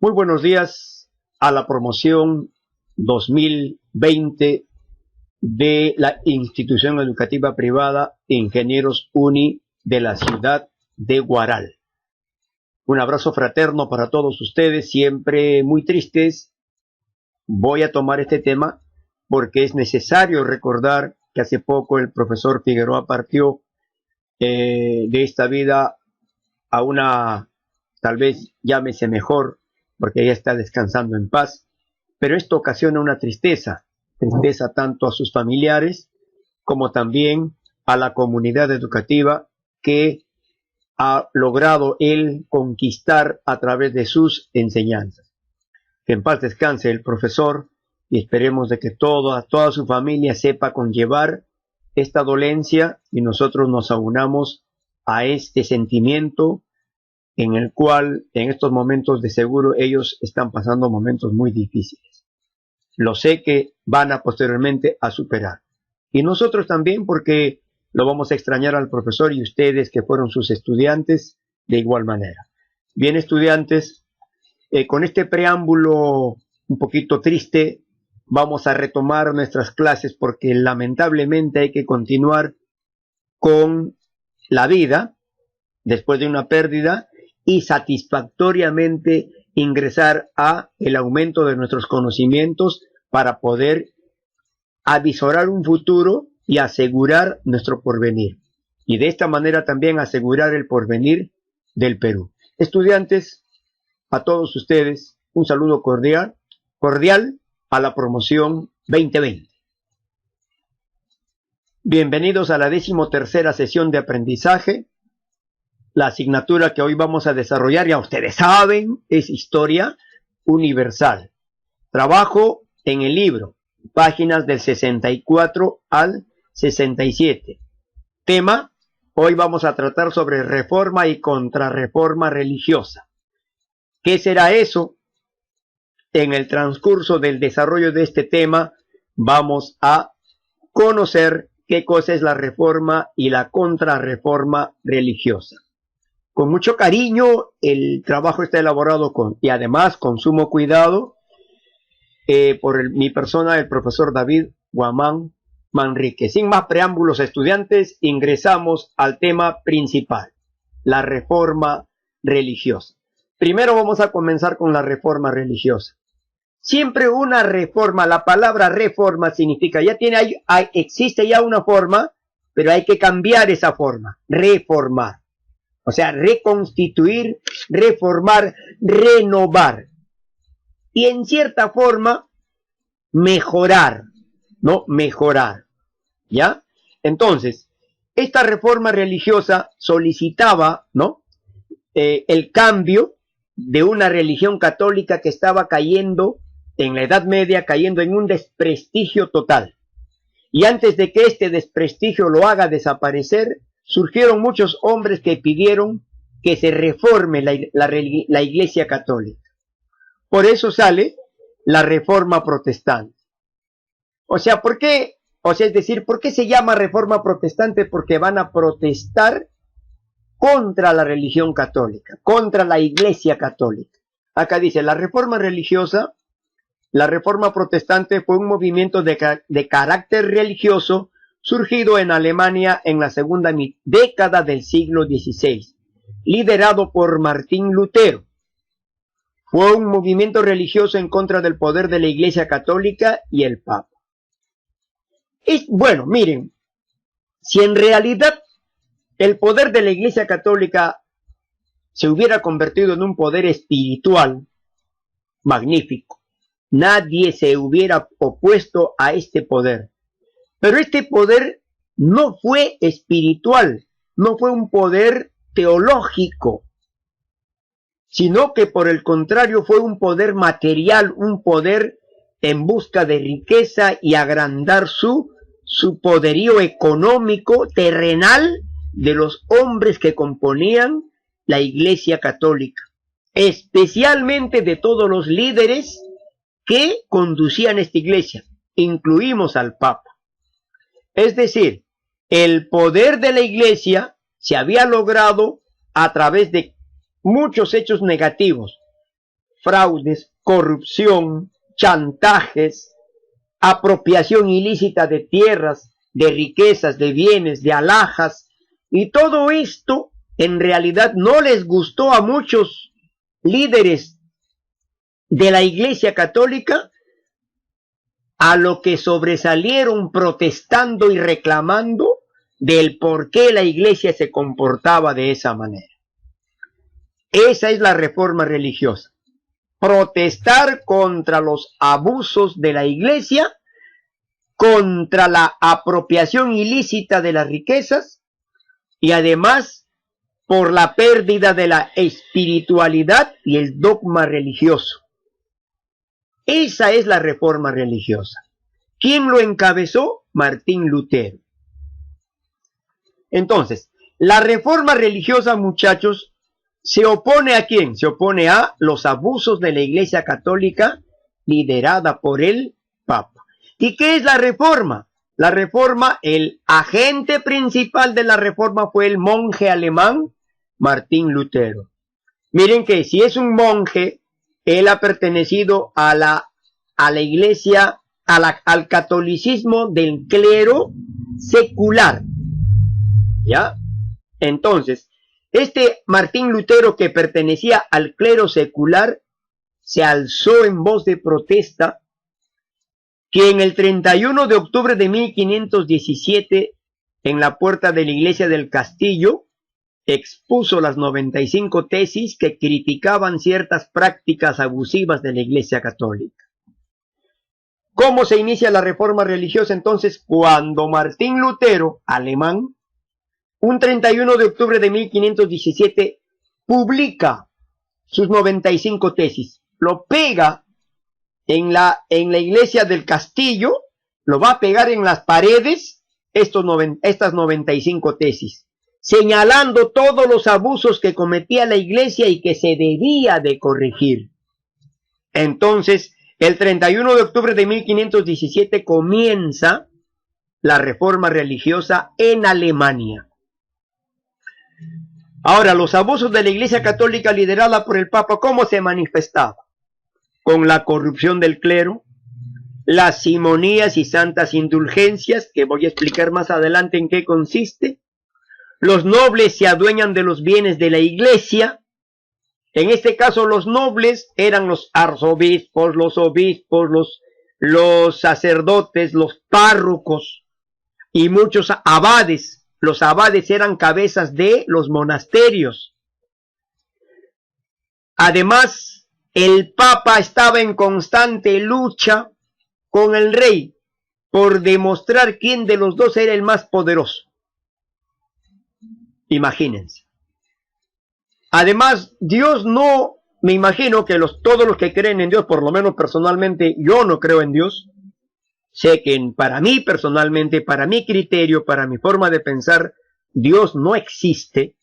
Muy buenos días a la promoción 2020 de la institución educativa privada Ingenieros Uni de la ciudad de Huaral. Un abrazo fraterno para todos ustedes, siempre muy tristes. Voy a tomar este tema porque es necesario recordar que hace poco el profesor Figueroa partió de esta vida a una, tal vez llámese mejor, porque ella está descansando en paz, pero esto ocasiona una tristeza tanto a sus familiares como también a la comunidad educativa que ha logrado él conquistar a través de sus enseñanzas. Que en paz descanse el profesor y esperemos de que toda su familia sepa conllevar esta dolencia y nosotros nos aunamos a este sentimiento en el cual en estos momentos de seguro ellos están pasando momentos muy difíciles. Lo sé que van a posteriormente a superar. Y nosotros también, porque lo vamos a extrañar al profesor y ustedes que fueron sus estudiantes de igual manera. Bien, estudiantes, con este preámbulo un poquito triste, vamos a retomar nuestras clases porque lamentablemente hay que continuar con la vida después de una pérdida y satisfactoriamente ingresar a el aumento de nuestros conocimientos para poder avisorar un futuro y asegurar nuestro porvenir. Y de esta manera también asegurar el porvenir del Perú. Estudiantes, a todos ustedes, un saludo cordial a la promoción 2020. Bienvenidos a la 13ª sesión de aprendizaje. La asignatura que hoy vamos a desarrollar, ya ustedes saben, es Historia Universal. Trabajo en el libro, páginas del 64 al 67. Tema, hoy vamos a tratar sobre reforma y contrarreforma religiosa. ¿Qué será eso? En el transcurso del desarrollo de este tema vamos a conocer qué cosa es la reforma y la contrarreforma religiosa. Con mucho cariño, el trabajo está elaborado y además con sumo cuidado por mi persona, el profesor David Guamán Manrique. Sin más preámbulos, estudiantes, ingresamos al tema principal, la reforma religiosa. Primero vamos a comenzar con la reforma religiosa. Siempre una reforma, la palabra reforma significa, existe ya una forma, pero hay que cambiar esa forma, reformar. O sea, reconstituir, reformar, renovar. Y en cierta forma, mejorar, ¿no? Mejorar, ¿ya? Entonces, esta reforma religiosa solicitaba, ¿no? El cambio de una religión católica que estaba cayendo en la Edad Media, cayendo en un desprestigio total. Y antes de que este desprestigio lo haga desaparecer, surgieron muchos hombres que pidieron que se reforme la Iglesia Católica. Por eso sale la Reforma Protestante. O sea, ¿por qué? O sea, es decir, ¿por qué se llama Reforma Protestante? Porque van a protestar contra la religión católica, contra la Iglesia Católica. Acá dice, la Reforma religiosa, la Reforma Protestante fue un movimiento de carácter religioso surgido en Alemania en la segunda década del siglo XVI, liderado por Martín Lutero. Fue un movimiento religioso en contra del poder de la Iglesia Católica y el Papa. Bueno, miren, si en realidad el poder de la Iglesia Católica se hubiera convertido en un poder espiritual, magnífico, nadie se hubiera opuesto a este poder. Pero este poder no fue espiritual, no fue un poder teológico, sino que por el contrario fue un poder material, un poder en busca de riqueza y agrandar su poderío económico terrenal de los hombres que componían la Iglesia Católica, especialmente de todos los líderes que conducían esta iglesia, incluimos al Papa. Es decir, el poder de la Iglesia se había logrado a través de muchos hechos negativos, fraudes, corrupción, chantajes, apropiación ilícita de tierras, de riquezas, de bienes, de alhajas, y todo esto en realidad no les gustó a muchos líderes de la Iglesia Católica, a lo que sobresalieron protestando y reclamando del por qué la Iglesia se comportaba de esa manera. Esa es la reforma religiosa. Protestar contra los abusos de la Iglesia, contra la apropiación ilícita de las riquezas y además por la pérdida de la espiritualidad y el dogma religioso. Esa es la reforma religiosa. ¿Quién lo encabezó? Martín Lutero. Entonces, la reforma religiosa, muchachos, ¿se opone a quién? Se opone a los abusos de la Iglesia Católica liderada por el Papa. ¿Y qué es la reforma? La reforma, el agente principal de la reforma fue el monje alemán Martín Lutero. Miren que si es un monje, él ha pertenecido a la Iglesia, al catolicismo del clero secular. ¿Ya? Entonces, este Martín Lutero, que pertenecía al clero secular, se alzó en voz de protesta, que en el 31 de octubre de 1517, en la puerta de la iglesia del Castillo, expuso las 95 tesis que criticaban ciertas prácticas abusivas de la Iglesia Católica. ¿Cómo se inicia la reforma religiosa entonces? Cuando Martín Lutero, alemán, un 31 de octubre de 1517, publica sus 95 tesis, lo pega en la iglesia del Castillo, lo va a pegar en las paredes, estas 95 tesis, señalando todos los abusos que cometía la iglesia y que se debía de corregir. Entonces, el 31 de octubre de 1517 comienza la reforma religiosa en Alemania. Ahora, los abusos de la Iglesia Católica liderada por el Papa, ¿cómo se manifestaba? Con la corrupción del clero, las simonías y santas indulgencias, que voy a explicar más adelante en qué consiste. Los nobles se adueñan de los bienes de la Iglesia. En este caso, los nobles eran los arzobispos, los obispos, los sacerdotes, los párrocos y muchos abades. Los abades eran cabezas de los monasterios. Además, el Papa estaba en constante lucha con el rey por demostrar quién de los dos era el más poderoso. Imagínense. Además, Dios no, me imagino que todos los que creen en Dios, por lo menos personalmente, yo no creo en Dios. Sé que para mí personalmente, para mi criterio, para mi forma de pensar, Dios no existe.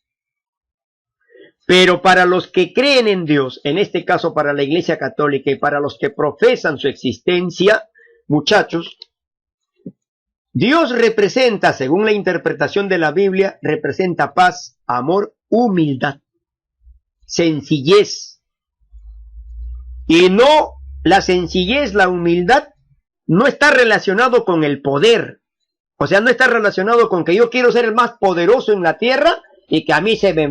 Pero para los que creen en Dios, en este caso para la Iglesia Católica y para los que profesan su existencia, muchachos, Dios representa, según la interpretación de la Biblia, representa paz, amor, humildad, sencillez. Y no, la sencillez, la humildad, no está relacionado con el poder. O sea, no está relacionado con que yo quiero ser el más poderoso en la tierra y que a mí se me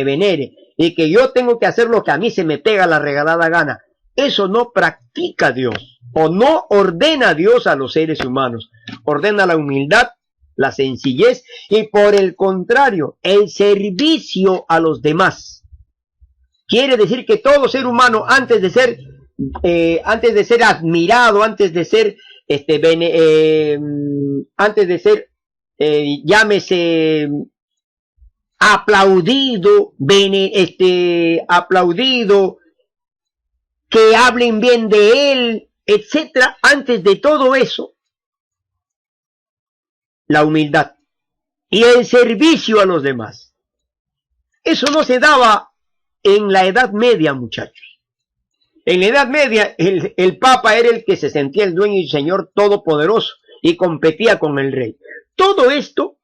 venere. Y que yo tengo que hacer lo que a mí se me pega la regalada gana. Eso no practica Dios. O no ordena Dios a los seres humanos. Ordena la humildad, la sencillez y por el contrario, el servicio a los demás. Quiere decir que todo ser humano antes de ser admirado, antes de ser llámese aplaudido, aplaudido, que hablen bien de él, etcétera. Antes de todo eso, la humildad y el servicio a los demás. Eso no se daba en la Edad Media, muchachos. En la Edad Media, el Papa era el que se sentía el dueño y señor todopoderoso y competía con el rey. Todo esto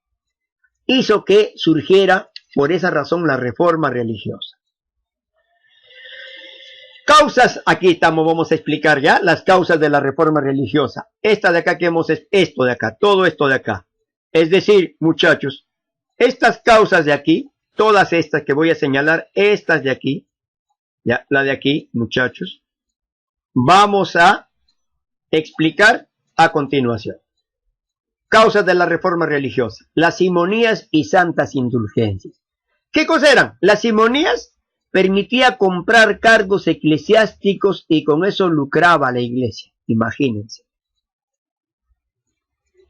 hizo que surgiera, por esa razón, la reforma religiosa. causas, aquí estamos, vamos a explicar ya las causas de la reforma religiosa. Esta de acá que hemos, esto de acá, todo esto de acá. Es decir, muchachos, estas causas de aquí, todas estas que voy a señalar, estas de aquí, ya, la de aquí, muchachos, vamos a explicar a continuación. Causas de la reforma religiosa, las simonías y santas indulgencias. ¿Qué cosa eran? Las simonías permitía comprar cargos eclesiásticos y con eso lucraba la iglesia, imagínense.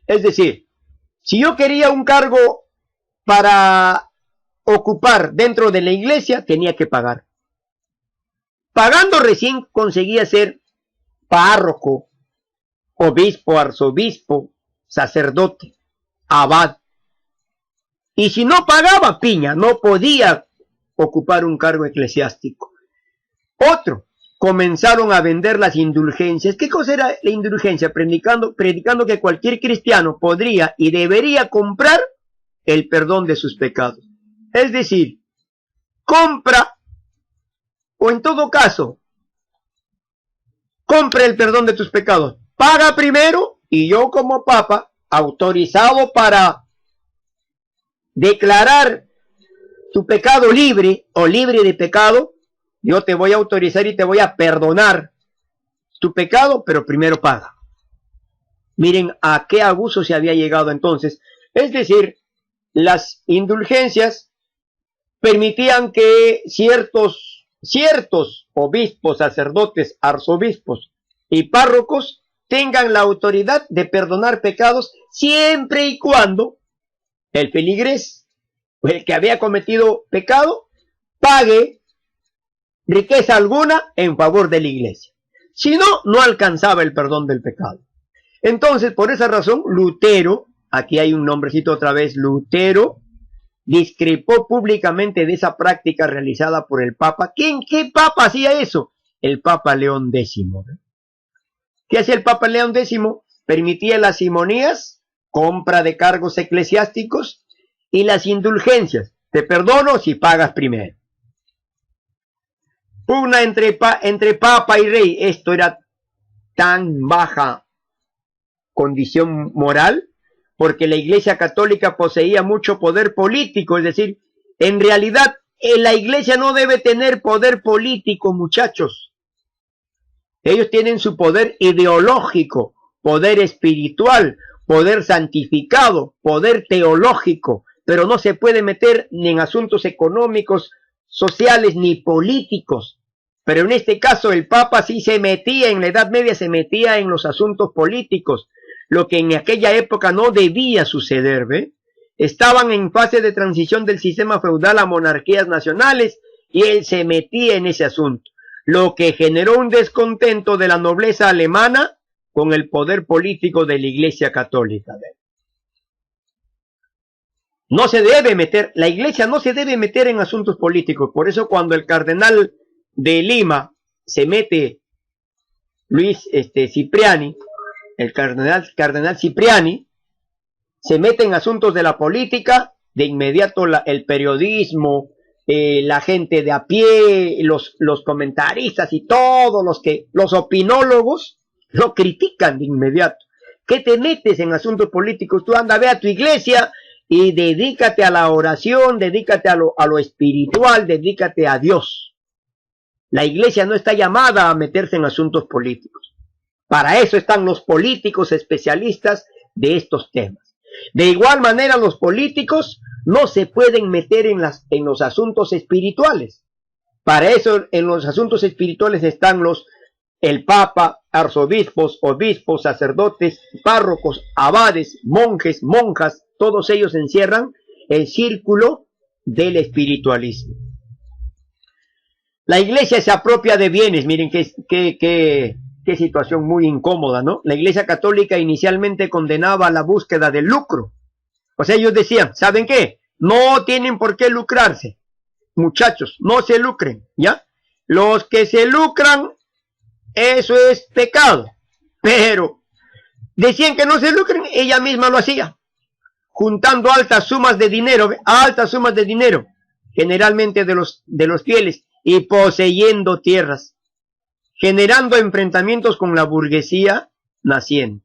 Es decir, si yo quería un cargo para ocupar dentro de la iglesia, tenía que pagar. Pagando recién conseguía ser párroco, obispo, arzobispo, sacerdote, abad. Y si no pagaba, piña, no podía ocupar un cargo eclesiástico. Otro, comenzaron a vender las indulgencias. ¿Qué cosa era la indulgencia? Predicando que cualquier cristiano podría y debería comprar el perdón de sus pecados. Es decir, compra, o en todo caso, compra el perdón de tus pecados. Paga primero y yo como papa, autorizado para declarar tu pecado libre o libre de pecado, yo te voy a autorizar y te voy a perdonar tu pecado, pero primero paga. Miren a qué abuso se había llegado entonces. Es decir, las indulgencias permitían que ciertos obispos, sacerdotes, arzobispos y párrocos tengan la autoridad de perdonar pecados siempre y cuando el feligrés, el que había cometido pecado, pague riqueza alguna en favor de la iglesia. Si no, no alcanzaba el perdón del pecado. Entonces, por esa razón, Lutero, aquí hay un nombrecito otra vez, Lutero, discrepó públicamente de esa práctica realizada por el Papa. ¿Qué Papa hacía eso? El Papa León X. ¿Qué hacía el Papa León X? Permitía las simonías, compra de cargos eclesiásticos, y las indulgencias. Te perdono si pagas primero. Pugna entre Papa y Rey. Esto era tan baja condición moral, porque la Iglesia Católica poseía mucho poder político. Es decir, en realidad, la Iglesia no debe tener poder político, muchachos. Ellos tienen su poder ideológico, poder espiritual, poder santificado, poder teológico, pero no se puede meter ni en asuntos económicos, sociales, ni políticos. Pero en este caso el Papa sí se metía, en la Edad Media se metía en los asuntos políticos, lo que en aquella época no debía suceder, ¿ve? Estaban en fase de transición del sistema feudal a monarquías nacionales y él se metía en ese asunto, lo que generó un descontento de la nobleza alemana con el poder político de la Iglesia Católica, ¿ve? No se debe meter, la iglesia no se debe meter en asuntos políticos. Por eso cuando el cardenal de Lima se mete, Luis Cipriani, el cardenal Cipriani, se mete en asuntos de la política, de inmediato el periodismo, la gente de a pie, los comentaristas y todos los opinólogos lo critican de inmediato. ¿Qué te metes en asuntos políticos? Tú anda, ve a tu iglesia y dedícate a la oración, dedícate a lo espiritual, dedícate a Dios. La iglesia no está llamada a meterse en asuntos políticos. Para eso están los políticos especialistas de estos temas. De igual manera, los políticos no se pueden meter en los asuntos espirituales. Para eso, en los asuntos espirituales están el Papa, arzobispos, obispos, sacerdotes, párrocos, abades, monjes, monjas. Todos ellos encierran el círculo del espiritualismo. La iglesia se apropia de bienes. Miren qué situación muy incómoda, ¿no? La iglesia católica inicialmente condenaba la búsqueda del lucro. O sea, ellos decían, ¿saben qué? No tienen por qué lucrarse. Muchachos, no se lucren, ¿ya? Los que se lucran, eso es pecado. Pero decían que no se lucren, ella misma lo hacía, juntando altas sumas de dinero, generalmente de los fieles, y poseyendo tierras. generando enfrentamientos con la burguesía naciente.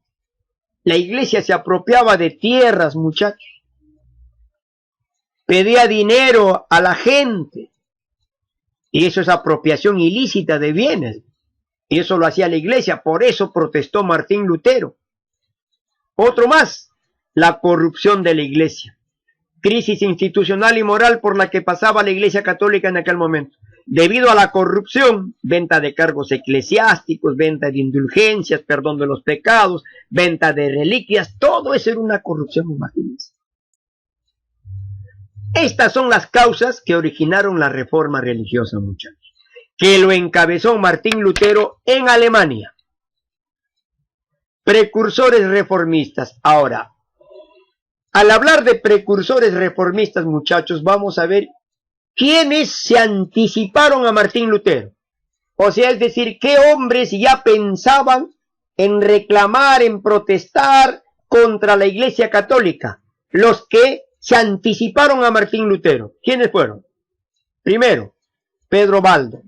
La iglesia se apropiaba de tierras, muchachos. Pedía dinero a la gente. Y eso es apropiación ilícita de bienes. Y eso lo hacía la iglesia. Por eso protestó Martín Lutero. Otro más, la corrupción de la iglesia. Crisis institucional y moral por la que pasaba la iglesia católica en aquel momento. Debido a la corrupción, venta de cargos eclesiásticos, venta de indulgencias, perdón de los pecados, venta de reliquias, todo eso era una corrupción, imagínense. Estas son las causas que originaron la reforma religiosa, muchachos, que lo encabezó Martín Lutero en Alemania. Precursores reformistas. Ahora, al hablar de precursores reformistas, muchachos, vamos a ver quiénes se anticiparon a Martín Lutero. O sea, es decir, qué hombres ya pensaban en reclamar, en protestar contra la Iglesia Católica. Los que se anticiparon a Martín Lutero. ¿Quiénes fueron? Primero, Pedro Baldo.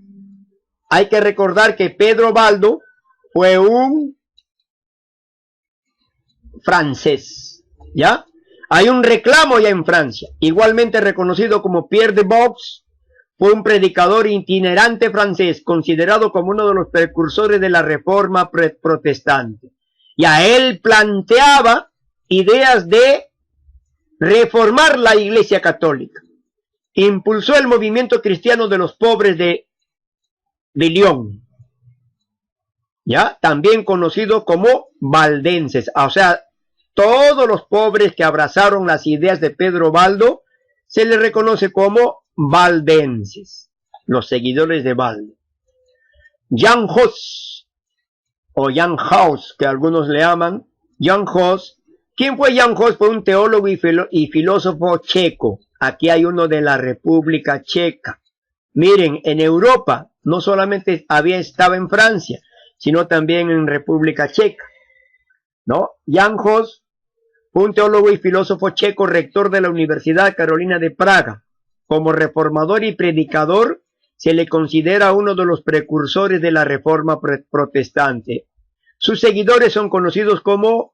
Hay que recordar que Pedro Baldo fue un francés, ¿ya? Hay un reclamo ya en Francia, igualmente reconocido como Pierre de Vaux, fue un predicador itinerante francés, considerado como uno de los precursores de la reforma protestante. Y a él planteaba ideas de reformar la Iglesia Católica. Impulsó el movimiento cristiano de los pobres de Lyon, ¿ya? También conocido como valdenses, o sea, todos los pobres que abrazaron las ideas de Pedro Baldo se les reconoce como valdenses, los seguidores de Baldo. Jan Hus, o Jan Hus, que algunos le llaman, Jan Hus. ¿Quién fue Jan Hus? Fue un teólogo y filósofo checo. Aquí hay uno de la República Checa. Miren, en Europa no solamente estaba en Francia, sino también en República Checa, ¿no? Jan Hus fue un teólogo y filósofo checo, rector de la Universidad Carolina de Praga. Como reformador y predicador, se le considera uno de los precursores de la reforma protestante. Sus seguidores son conocidos como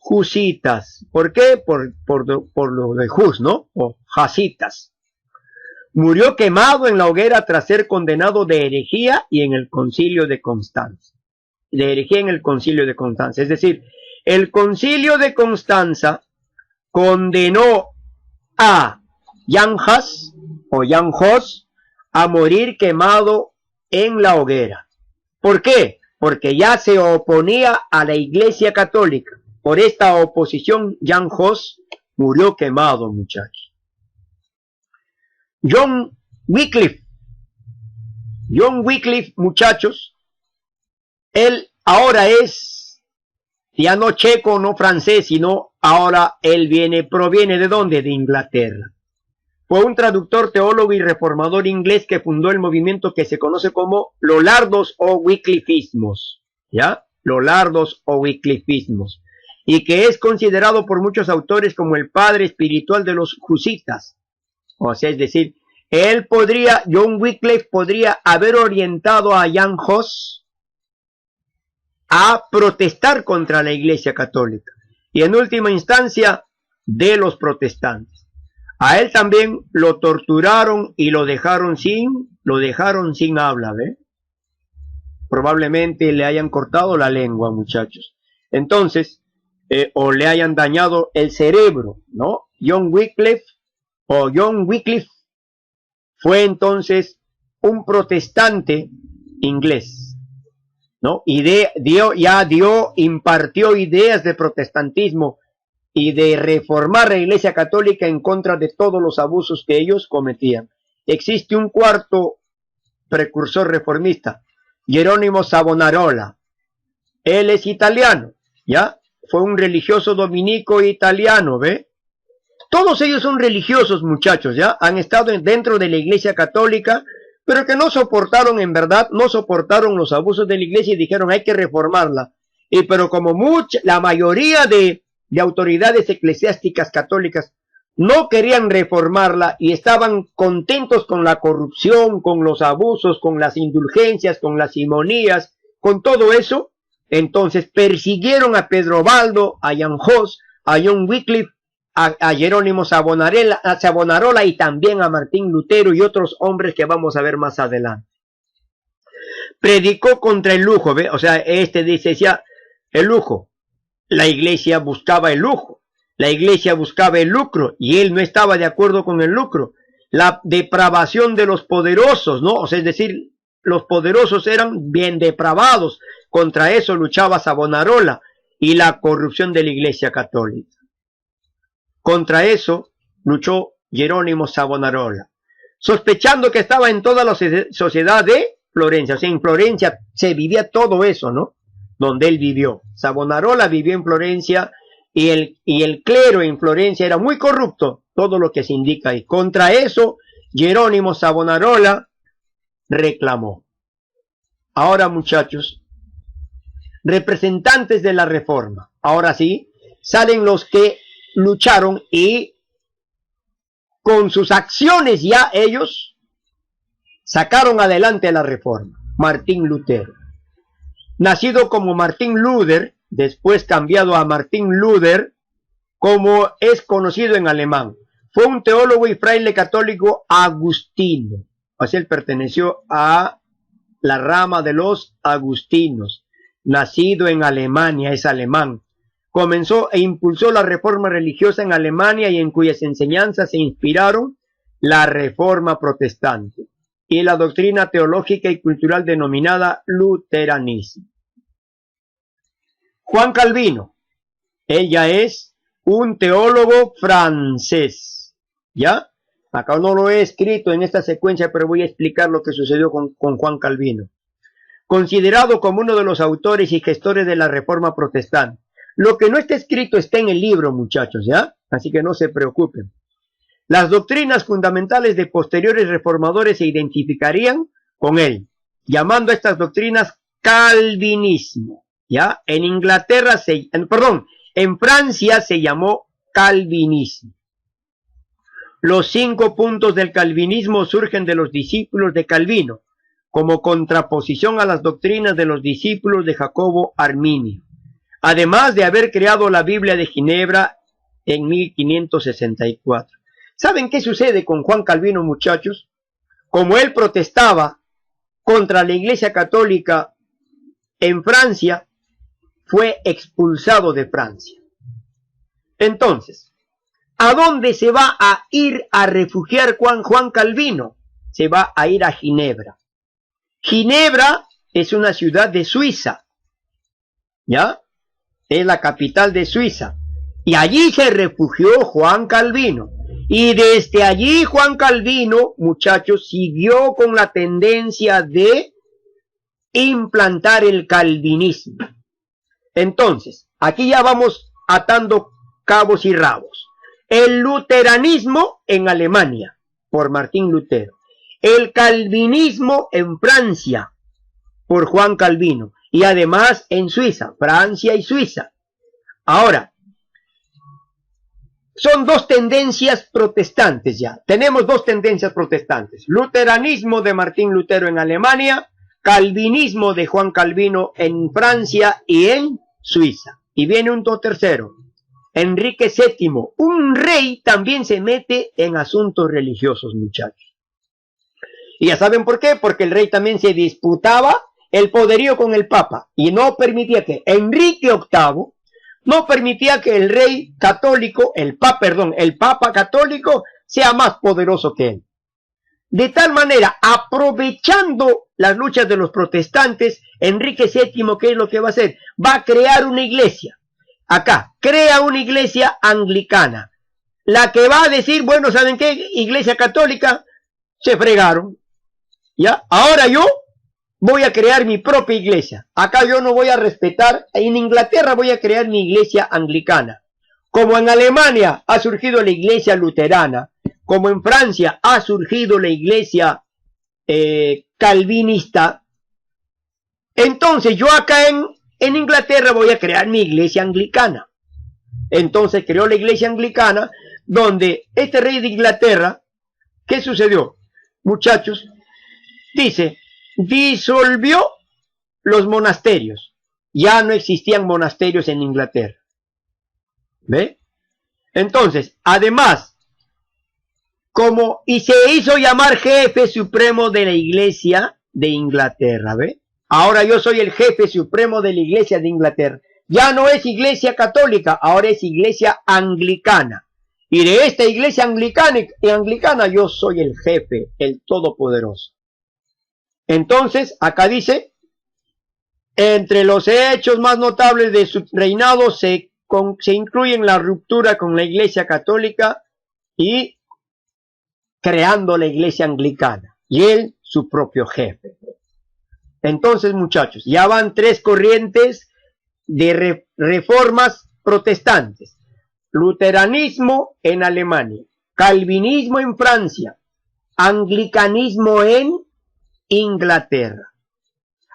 husitas. ¿Por qué? Por lo de Hus, ¿no? O hasitas. Murió quemado en la hoguera tras ser condenado de herejía y en el concilio de Constanza. De herejía en el concilio de Constanza. Es decir, el concilio de Constanza condenó a Jan Hus o Jan Hus a morir quemado en la hoguera. ¿Por qué? Porque ya se oponía a la Iglesia Católica. Por esta oposición, Jan Hus murió quemado, muchachos. John Wycliffe. John Wycliffe, muchachos, él ahora es ya no checo, no francés, sino ahora él proviene ¿de dónde? De Inglaterra. Fue un traductor, teólogo y reformador inglés que fundó el movimiento que se conoce como Lollardos o Wyclifismos, ¿ya? Lollardos o Wyclifismos, y que es considerado por muchos autores como el padre espiritual de los husitas. O sea, es decir, John Wycliffe podría haber orientado a Jan Hus a protestar contra la Iglesia Católica y en última instancia de los protestantes. A él también lo torturaron y lo dejaron sin habla, ¿ve? Probablemente le hayan cortado la lengua, muchachos. Entonces, o le hayan dañado el cerebro, ¿no? John Wycliffe fue entonces un protestante inglés, ¿no? Y impartió ideas de protestantismo y de reformar la Iglesia Católica en contra de todos los abusos que ellos cometían. Existe un cuarto precursor reformista, Jerónimo Savonarola. Él es italiano, ¿ya? Fue un religioso dominico italiano, ¿ve? Todos ellos son religiosos, muchachos, ¿ya? Han estado dentro de la Iglesia Católica, pero que no soportaron, en verdad, no soportaron los abusos de la Iglesia y dijeron, hay que reformarla. Pero como la mayoría de autoridades eclesiásticas católicas no querían reformarla y estaban contentos con la corrupción, con los abusos, con las indulgencias, con las simonías con todo eso, entonces persiguieron a Pedro Baldo, a Jan Hus, a John Wycliffe, a Jerónimo Savonarola y también a Martín Lutero y otros hombres que vamos a ver más adelante. Predicó contra el lujo, ¿ve? O sea, decía el lujo. La iglesia buscaba el lujo, la iglesia buscaba el lucro y él no estaba de acuerdo con el lucro. La depravación de los poderosos, ¿no? O sea, es decir, los poderosos eran bien depravados. Contra eso luchaba Savonarola y la corrupción de la iglesia católica. Contra eso luchó Jerónimo Savonarola, sospechando que estaba en toda la sociedad de Florencia. O sea, en Florencia se vivía todo eso, ¿no? Donde él vivió. Savonarola vivió en Florencia y el clero en Florencia era muy corrupto, todo lo que se indica ahí. Contra eso, Jerónimo Savonarola reclamó. Ahora, muchachos, representantes de la Reforma, ahora sí, salen los que lucharon y con sus acciones ya ellos sacaron adelante la Reforma. Martín Lutero, nacido como Martín Luther, después cambiado a Martín Luther, como es conocido en alemán. Fue un teólogo y fraile católico agustino. Así él perteneció a la rama de los agustinos. Nacido en Alemania, es alemán. Comenzó e impulsó la reforma religiosa en Alemania y en cuyas enseñanzas se inspiraron la reforma protestante y la doctrina teológica y cultural denominada luteranismo. Juan Calvino, ella es un teólogo francés, ¿ya? Acá no lo he escrito en esta secuencia, pero voy a explicar lo que sucedió con Juan Calvino. Considerado como uno de los autores y gestores de la reforma protestante. Lo que no está escrito está en el libro, muchachos, ¿ya? Así que no se preocupen. Las doctrinas fundamentales de posteriores reformadores se identificarían con él, llamando a estas doctrinas calvinismo, ¿ya? En Francia se llamó calvinismo. Los 5 puntos del calvinismo surgen de los discípulos de Calvino, como contraposición a las doctrinas de los discípulos de Jacobo Arminio, además de haber creado la Biblia de Ginebra en 1564. ¿Saben qué sucede con Juan Calvino, muchachos? Como él protestaba contra la Iglesia Católica en Francia, fue expulsado de Francia. Entonces, ¿a dónde se va a ir a refugiar Juan Calvino? Se va a ir a Ginebra. Ginebra es una ciudad de Suiza, ¿ya? Es la capital de Suiza. Y allí se refugió Juan Calvino. Y desde allí Juan Calvino, muchachos, siguió con la tendencia de implantar el calvinismo. Entonces, aquí ya vamos atando cabos y rabos. El luteranismo en Alemania, por Martín Lutero. El calvinismo en Francia, por Juan Calvino. Y además en Suiza, Francia y Suiza. Ahora, son dos tendencias protestantes ya. Tenemos dos tendencias protestantes. Luteranismo de Martín Lutero en Alemania, calvinismo de Juan Calvino en Francia y en Suiza. Y viene un tercero. Enrique VII, un rey, también se mete en asuntos religiosos, muchachos. Y ya saben por qué, porque el rey también se disputaba el poderío con el Papa y no permitía que Enrique VIII no permitía que el rey católico, el Papa católico sea más poderoso que él. De tal manera, aprovechando las luchas de los protestantes, Enrique VII, ¿qué es lo que va a hacer? Va a crear una iglesia. Acá, crea una iglesia anglicana. La que va a decir, bueno, ¿saben qué? Iglesia católica, se fregaron. ¿Ya? Ahora yo voy a crear mi propia iglesia. Acá yo no voy a respetar. En Inglaterra voy a crear mi iglesia anglicana. Como en Alemania ha surgido la iglesia luterana. Como en Francia ha surgido la iglesia calvinista. Entonces yo acá en Inglaterra voy a crear mi iglesia anglicana. Entonces creó la iglesia anglicana, donde este rey de Inglaterra, ¿qué sucedió? Muchachos, dice, disolvió los monasterios. Ya no existían monasterios en Inglaterra. ¿Ve? Entonces, además, y se hizo llamar jefe supremo de la iglesia de Inglaterra, ¿ve? Ahora yo soy el jefe supremo de la iglesia de Inglaterra. Ya no es iglesia católica, ahora es iglesia anglicana. Y de esta iglesia anglicana yo soy el jefe, el todopoderoso. Entonces, acá dice, entre los hechos más notables de su reinado se incluyen la ruptura con la iglesia católica y creando la iglesia anglicana. Y él, su propio jefe. Entonces, muchachos, ya van 3 corrientes de reformas protestantes. Luteranismo en Alemania, calvinismo en Francia, anglicanismo en Inglaterra.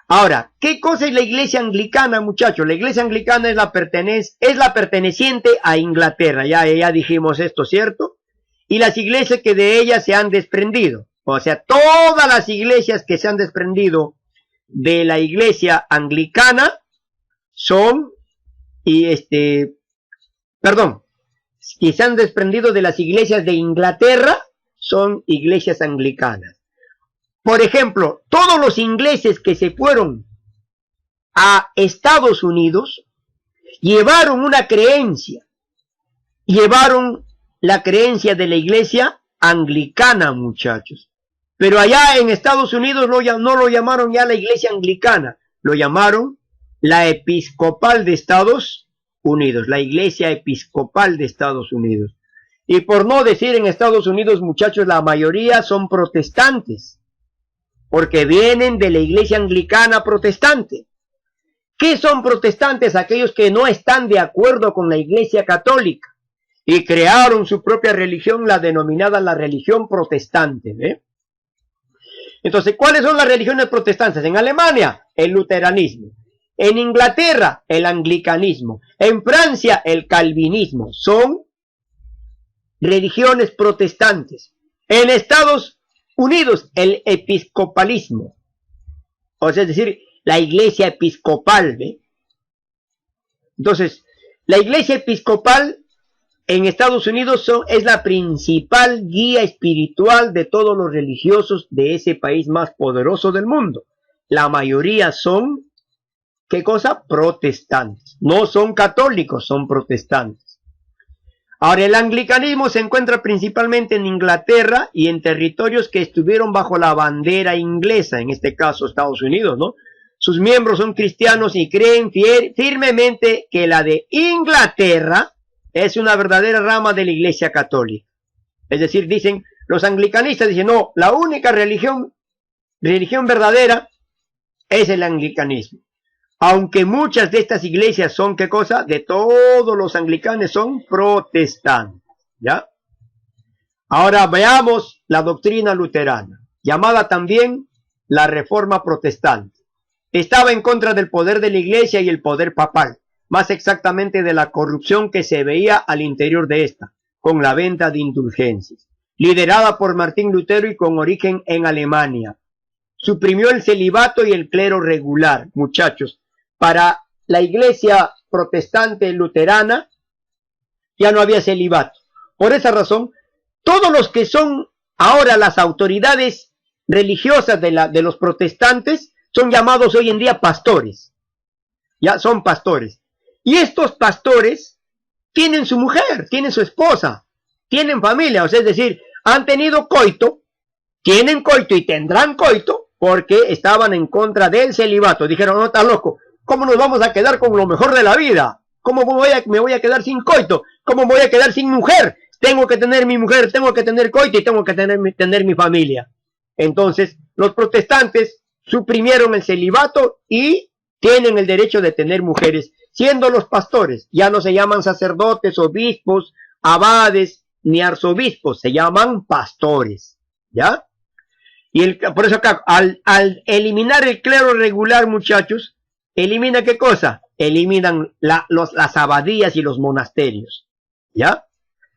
Ahora, ¿qué cosa es la iglesia anglicana, muchachos? La iglesia anglicana es la perteneciente a Inglaterra, ya dijimos esto, ¿cierto? Y las iglesias que de ella se han desprendido, o sea, todas las iglesias que se han desprendido de la iglesia anglicana son, que se han desprendido de las iglesias de Inglaterra, son iglesias anglicanas. Por ejemplo, todos los ingleses que se fueron a Estados Unidos llevaron una creencia, llevaron la creencia de la iglesia anglicana, muchachos. Pero allá en Estados Unidos no lo llamaron ya la iglesia anglicana, lo llamaron la episcopal de Estados Unidos, la iglesia episcopal de Estados Unidos. Y por no decir en Estados Unidos, muchachos, la mayoría son protestantes, porque vienen de la iglesia anglicana protestante. ¿Qué son protestantes? Aquellos que no están de acuerdo con la iglesia católica y crearon su propia religión, la denominada la religión protestante, ¿eh? Entonces, ¿cuáles son las religiones protestantes? En Alemania, el luteranismo. En Inglaterra, el anglicanismo. En Francia, el calvinismo. Son religiones protestantes. En Estados Unidos, el episcopalismo. O sea, es decir, la iglesia episcopal, ¿ve? Entonces, la iglesia episcopal en Estados Unidos es la principal guía espiritual de todos los religiosos de ese país más poderoso del mundo. La mayoría son, ¿qué cosa? Protestantes. No son católicos, son protestantes. Ahora, el anglicanismo se encuentra principalmente en Inglaterra y en territorios que estuvieron bajo la bandera inglesa, en este caso Estados Unidos, ¿no? Sus miembros son cristianos y creen firmemente que la de Inglaterra es una verdadera rama de la iglesia católica. Es decir, dicen, los anglicanistas dicen, no, la única religión verdadera es el anglicanismo. Aunque muchas de estas iglesias son, ¿qué cosa? De todos los anglicanos son protestantes, ¿ya? Ahora veamos la doctrina luterana, llamada también la Reforma Protestante. Estaba en contra del poder de la iglesia y el poder papal, más exactamente de la corrupción que se veía al interior de esta, con la venta de indulgencias. Liderada por Martín Lutero y con origen en Alemania. Suprimió el celibato y el clero regular, muchachos. Para la iglesia protestante luterana ya no había celibato. Por esa razón, todos los que son ahora las autoridades religiosas de los protestantes son llamados hoy en día pastores. Ya son pastores. Y estos pastores tienen su mujer, tienen su esposa, tienen familia, o sea, es decir, han tenido coito, tienen coito y tendrán coito porque estaban en contra del celibato. Dijeron, no, estás loco, ¿cómo nos vamos a quedar con lo mejor de la vida? ¿Cómo me voy a quedar sin coito? ¿Cómo me voy a quedar sin mujer? Tengo que tener mi mujer, tengo que tener coito y tengo que tener mi familia. Entonces, los protestantes suprimieron el celibato y tienen el derecho de tener mujeres, siendo los pastores. Ya no se llaman sacerdotes, obispos, abades, ni arzobispos, se llaman pastores, ¿ya? Y por eso acá, al eliminar el clero regular, muchachos, ¿elimina qué cosa? Eliminan las abadías y los monasterios, ¿ya?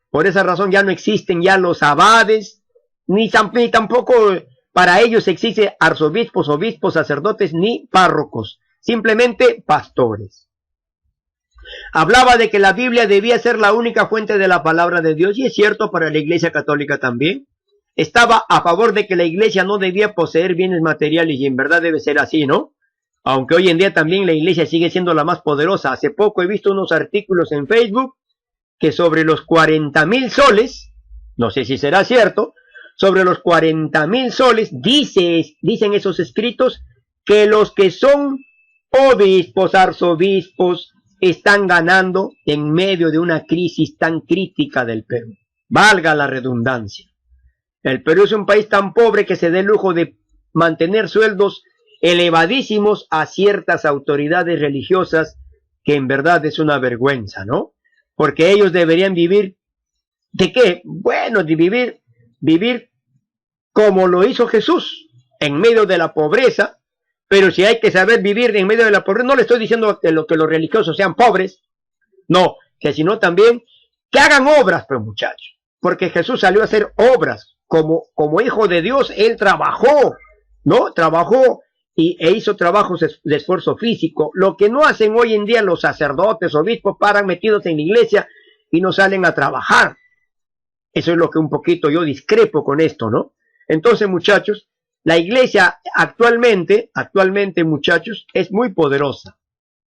Por esa razón ya no existen ya los abades, ni tampoco para ellos existe arzobispos, obispos, sacerdotes, ni párrocos. simplemente pastores. Hablaba de que la Biblia debía ser la única fuente de la palabra de Dios, y es cierto para la Iglesia Católica también. Estaba a favor de que la Iglesia no debía poseer bienes materiales, y en verdad debe ser así, ¿no? Aunque hoy en día también la Iglesia sigue siendo la más poderosa. Hace poco he visto unos artículos en Facebook que sobre los 40,000 soles, no sé si será cierto, sobre los 40,000 soles, dicen esos escritos, que los que son obispos, arzobispos, están ganando en medio de una crisis tan crítica del Perú. Valga la redundancia. El Perú es un país tan pobre que se da el lujo de mantener sueldos elevadísimos a ciertas autoridades religiosas, que en verdad es una vergüenza, ¿no? Porque ellos deberían vivir, ¿de qué? Bueno, de vivir como lo hizo Jesús, en medio de la pobreza. Pero si hay que saber vivir en medio de la pobreza, no le estoy diciendo que los religiosos sean pobres, no, que sino también que hagan obras, pues muchachos, porque Jesús salió a hacer obras, como hijo de Dios, él trabajó, ¿no? Trabajó e hizo trabajos de esfuerzo físico. Lo que no hacen hoy en día los sacerdotes, obispos, paran metidos en la iglesia y no salen a trabajar. Eso es lo que un poquito yo discrepo con esto, ¿no? Entonces, muchachos, la iglesia actualmente, muchachos, es muy poderosa,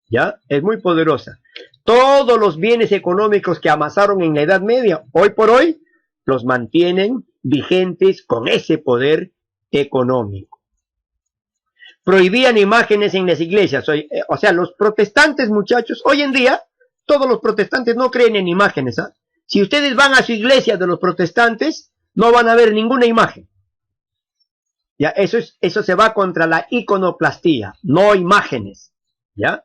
¿ya? Es muy poderosa. Todos los bienes económicos que amasaron en la Edad Media, hoy por hoy, los mantienen vigentes con ese poder económico. Prohibían imágenes en las iglesias. O sea, los protestantes, muchachos, hoy en día, todos los protestantes no creen en imágenes, ¿ah? Si ustedes van a su iglesia de los protestantes, no van a ver ninguna imagen. Ya, eso se va contra la iconoplastía, no imágenes, ¿ya?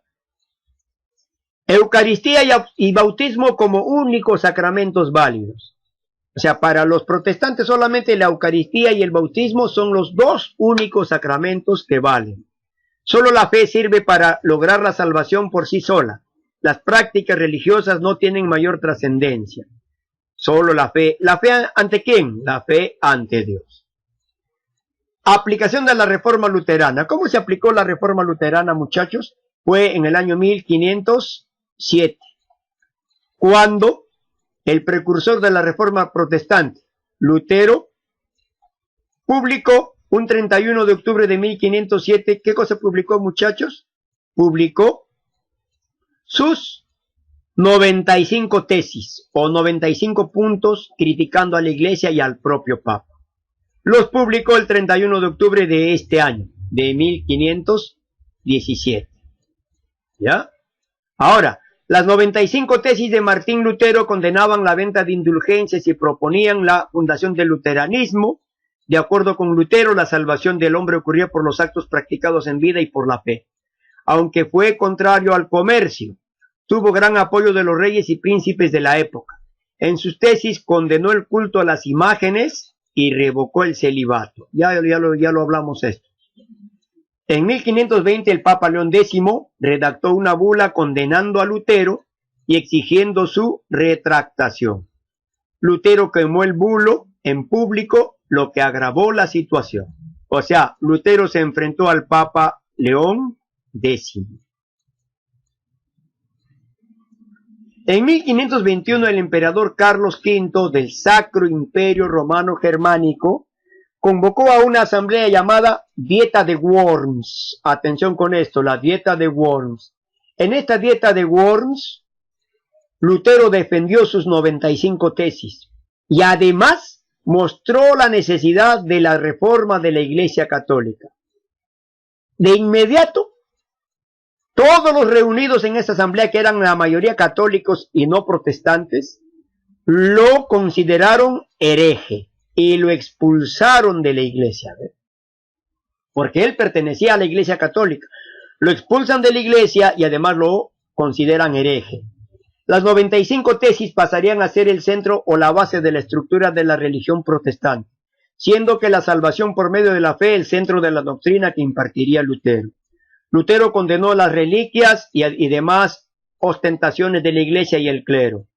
Eucaristía y bautismo como únicos sacramentos válidos. O sea, para los protestantes solamente la Eucaristía y el bautismo son los dos únicos sacramentos que valen. Solo la fe sirve para lograr la salvación por sí sola. Las prácticas religiosas no tienen mayor trascendencia. Solo la fe. ¿La fe ante quién? La fe ante Dios. Aplicación de la Reforma Luterana. ¿Cómo se aplicó la Reforma Luterana, muchachos? Fue en el año 1507, cuando el precursor de la Reforma Protestante, Lutero, publicó un 31 de octubre de 1507, ¿qué cosa publicó, muchachos? Publicó sus 95 tesis o 95 puntos criticando a la Iglesia y al propio Papa. Los publicó el 31 de octubre de este año, de 1517. ¿Ya? Ahora, las 95 tesis de Martín Lutero condenaban la venta de indulgencias y proponían la fundación del luteranismo. De acuerdo con Lutero, la salvación del hombre ocurría por los actos practicados en vida y por la fe. Aunque fue contrario al comercio, tuvo gran apoyo de los reyes y príncipes de la época. En sus tesis condenó el culto a las imágenes y revocó el celibato. Ya lo hablamos esto. En 1520 el Papa León X redactó una bula condenando a Lutero y exigiendo su retractación. Lutero quemó el bulo en público, lo que agravó la situación. O sea, Lutero se enfrentó al Papa León X. En 1521 el emperador Carlos V del Sacro Imperio Romano Germánico convocó a una asamblea llamada Dieta de Worms. Atención con esto, la Dieta de Worms. En esta Dieta de Worms, Lutero defendió sus 95 tesis y además mostró la necesidad de la reforma de la Iglesia Católica. De inmediato, todos los reunidos en esta asamblea, que eran la mayoría católicos y no protestantes, lo consideraron hereje y lo expulsaron de la iglesia, ¿ves? Porque él pertenecía a la Iglesia Católica. Lo expulsan de la iglesia y además lo consideran hereje. Las 95 tesis pasarían a ser el centro o la base de la estructura de la religión protestante, siendo que la salvación por medio de la fe el centro de la doctrina que impartiría Lutero. Lutero condenó las reliquias y demás ostentaciones de la iglesia y el clero,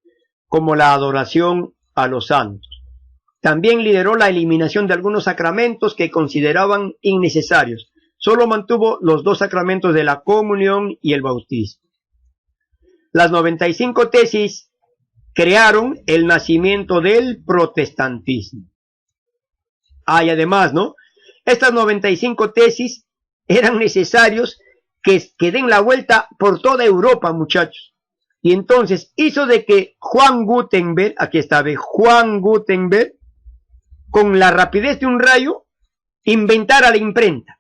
como la adoración a los santos. También lideró la eliminación de algunos sacramentos que consideraban innecesarios, solo mantuvo los dos sacramentos de la comunión y el bautismo. Las 95 tesis crearon el nacimiento del protestantismo. Y además, ¿no? Estas 95 tesis eran necesarios que den la vuelta por toda Europa, muchachos. Y entonces hizo de que Juan Gutenberg, aquí está, Juan Gutenberg, con la rapidez de un rayo, inventara la imprenta.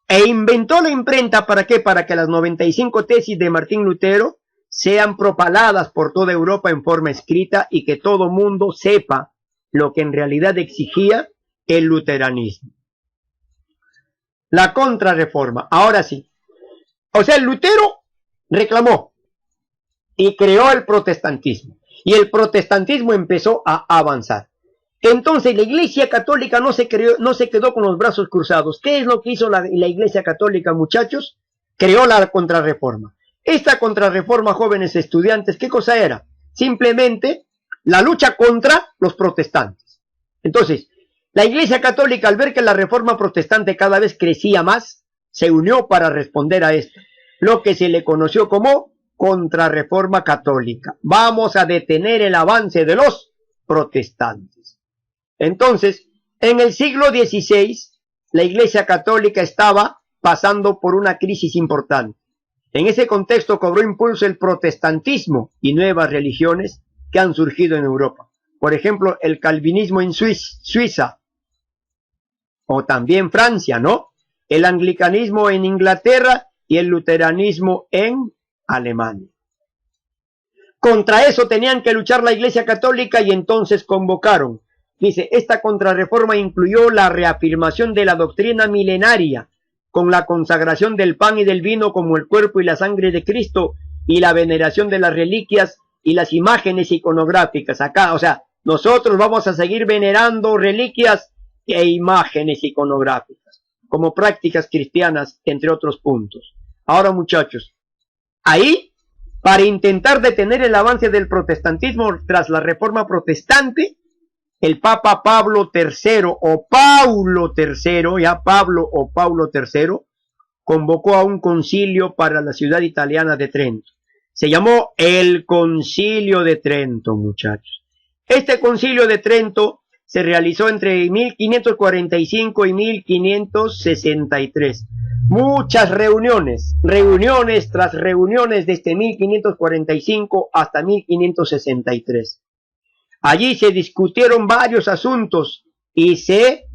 E inventó la imprenta, ¿para qué? Para que las 95 tesis de Martín Lutero sean propaladas por toda Europa en forma escrita y que todo mundo sepa lo que en realidad exigía el luteranismo. La contrarreforma, ahora sí. O sea, Lutero reclamó y creó el protestantismo. Y el protestantismo empezó a avanzar. Entonces la Iglesia Católica no se quedó con los brazos cruzados. ¿Qué es lo que hizo la Iglesia Católica, muchachos? Creó la contrarreforma. Esta contrarreforma, jóvenes estudiantes, ¿qué cosa era? Simplemente la lucha contra los protestantes. Entonces, la Iglesia Católica, al ver que la reforma protestante cada vez crecía más, se unió para responder a esto, lo que se le conoció como contrarreforma católica. Vamos a detener el avance de los protestantes. Entonces, en el siglo XVI, la Iglesia Católica estaba pasando por una crisis importante. En ese contexto cobró impulso el protestantismo y nuevas religiones que han surgido en Europa. Por ejemplo, el calvinismo en Suiza, o también Francia, ¿no? El anglicanismo en Inglaterra y el luteranismo en Alemania. Contra eso tenían que luchar la Iglesia Católica y entonces convocaron. Dice, esta contrarreforma incluyó la reafirmación de la doctrina milenaria, con la consagración del pan y del vino como el cuerpo y la sangre de Cristo, y la veneración de las reliquias y las imágenes iconográficas. Acá, o sea, nosotros vamos a seguir venerando reliquias e imágenes iconográficas, como prácticas cristianas, entre otros puntos. Ahora, muchachos, ahí, para intentar detener el avance del protestantismo tras la reforma protestante, el Papa Pablo III o Paulo III, ya Pablo o Paulo III, convocó a un concilio para la ciudad italiana de Trento. Se llamó el Concilio de Trento, muchachos. Este Concilio de Trento se realizó entre 1545 y 1563. Muchas reuniones tras reuniones desde 1545 hasta 1563. Allí se discutieron varios asuntos y se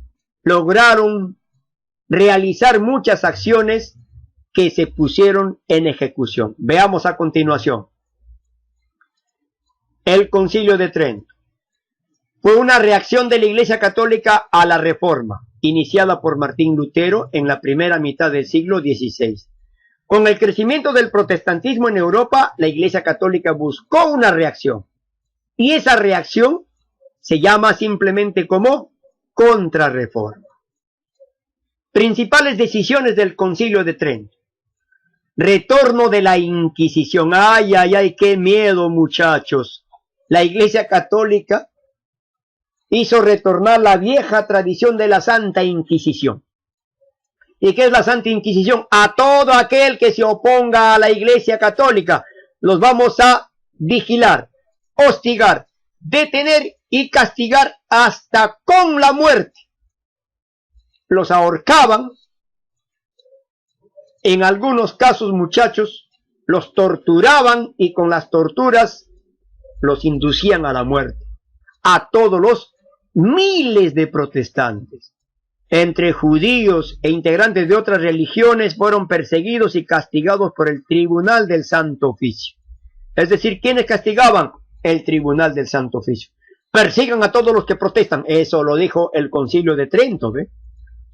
lograron realizar muchas acciones que se pusieron en ejecución. Veamos a continuación. El Concilio de Trento fue una reacción de la Iglesia Católica a la Reforma, iniciada por Martín Lutero en la primera mitad del siglo XVI. Con el crecimiento del protestantismo en Europa, la Iglesia Católica buscó una reacción. Y esa reacción se llama simplemente como contrarreforma. Principales decisiones del Concilio de Trento. Retorno de la Inquisición. Ay, ay, ay, qué miedo, muchachos. La Iglesia Católica hizo retornar la vieja tradición de la Santa Inquisición. ¿Y qué es la Santa Inquisición? A todo aquel que se oponga a la Iglesia Católica, los vamos a vigilar, hostigar, detener y castigar hasta con la muerte. Los ahorcaban, en algunos casos, muchachos, los torturaban y con las torturas los inducían a la muerte. A todos los miles de protestantes, entre judíos e integrantes de otras religiones, fueron perseguidos y castigados por el Tribunal del Santo Oficio. Es decir, ¿quiénes castigaban? El Tribunal del Santo Oficio. Persigan a todos los que protestan. Eso lo dijo el Concilio de Trento, ¿ve?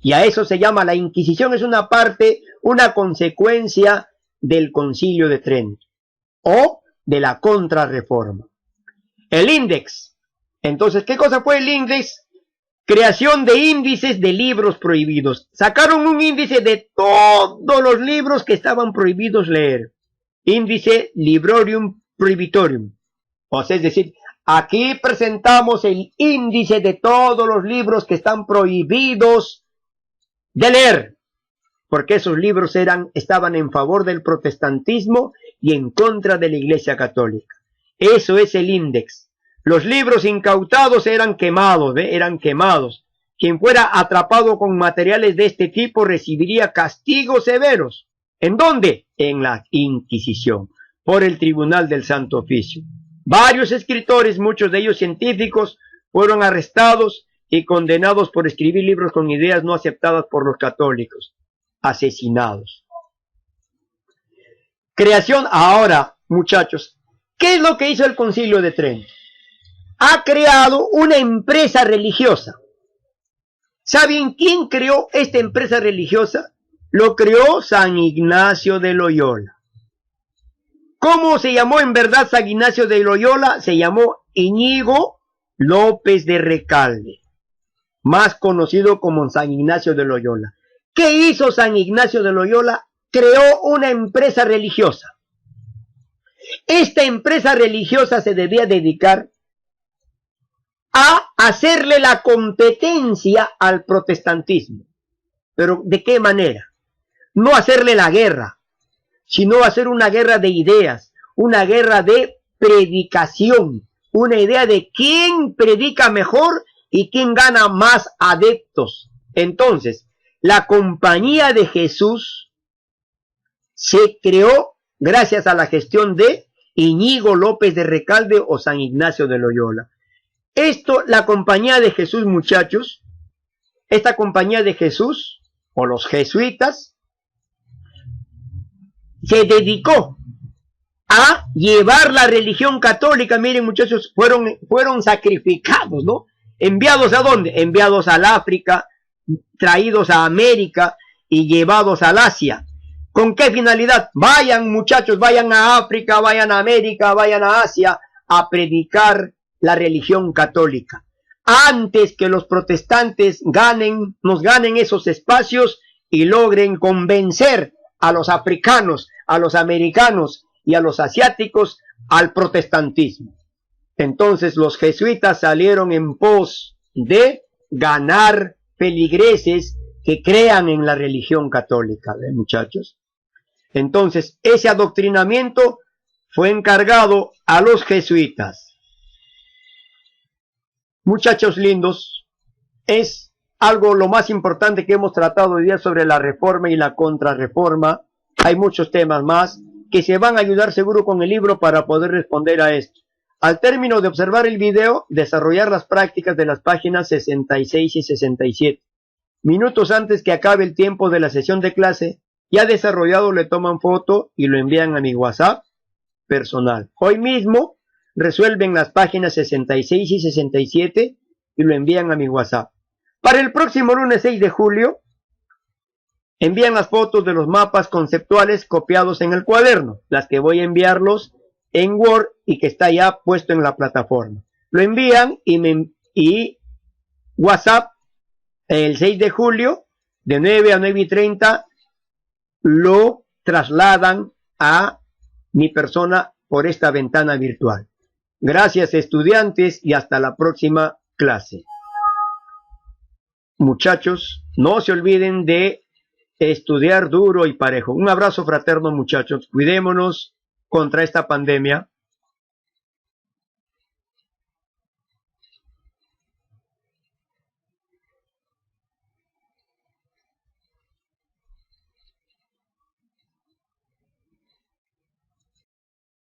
Y a eso se llama la Inquisición. Es una parte, una consecuencia del Concilio de Trento o de la Contrarreforma. El Índex. Entonces, ¿qué cosa fue el Índex? Creación de índices de libros prohibidos. Sacaron un índice de todos los libros que estaban prohibidos leer. Índice Librorium Prohibitorium. O sea, es decir, aquí presentamos el índice de todos los libros que están prohibidos de leer. porque esos libros estaban en favor del protestantismo y en contra de la Iglesia Católica. Eso es el índex. Los libros incautados eran quemados, eran quemados. Quien fuera atrapado con materiales de este tipo recibiría castigos severos. ¿En dónde? En la Inquisición, por el Tribunal del Santo Oficio. Varios escritores, muchos de ellos científicos, fueron arrestados y condenados por escribir libros con ideas no aceptadas por los católicos. Asesinados. Creación. Ahora, muchachos, ¿qué es lo que hizo el Concilio de Trento? Ha creado una empresa religiosa. ¿Saben quién creó esta empresa religiosa? Lo creó San Ignacio de Loyola. ¿Cómo se llamó en verdad San Ignacio de Loyola? Se llamó Íñigo López de Recalde, más conocido como San Ignacio de Loyola. ¿Qué hizo San Ignacio de Loyola? Creó una empresa religiosa. Esta empresa religiosa se debía dedicar a hacerle la competencia al protestantismo. ¿Pero de qué manera? No hacerle la guerra, sino hacer una guerra de ideas, una guerra de predicación, una idea de quién predica mejor y quién gana más adeptos. Entonces, la Compañía de Jesús se creó gracias a la gestión de Íñigo López de Recalde o San Ignacio de Loyola. La Compañía de Jesús, muchachos, esta Compañía de Jesús, o los jesuitas, se dedicó a llevar la religión católica. Miren, muchachos, fueron sacrificados, ¿no? ¿Enviados a dónde? Enviados al África, traídos a América y llevados al Asia. ¿Con qué finalidad? Vayan, muchachos, vayan a África, vayan a América, vayan a Asia a predicar la religión católica. Antes que los protestantes nos ganen esos espacios y logren convencer a los africanos, a los americanos y a los asiáticos al protestantismo. Entonces los jesuitas salieron en pos de ganar feligreses que crean en la religión católica, muchachos. Entonces ese adoctrinamiento fue encargado a los jesuitas. Muchachos lindos, es algo lo más importante que hemos tratado hoy día sobre la reforma y la contrarreforma. Hay muchos temas más que se van a ayudar seguro con el libro para poder responder a esto. Al término de observar el video, desarrollar las prácticas de las páginas 66 y 67. Minutos antes que acabe el tiempo de la sesión de clase, ya desarrollado le toman foto y lo envían a mi WhatsApp personal. Hoy mismo resuelven las páginas 66 y 67 y lo envían a mi WhatsApp. Para el próximo lunes 6 de julio, envían las fotos de los mapas conceptuales copiados en el cuaderno, las que voy a enviarlos en Word y que está ya puesto en la plataforma. Lo envían y WhatsApp el 6 de julio de 9 a 9:30 lo trasladan a mi persona por esta ventana virtual. Gracias, estudiantes, y hasta la próxima clase. Muchachos, no se olviden de estudiar duro y parejo. Un abrazo fraterno, muchachos. Cuidémonos contra esta pandemia.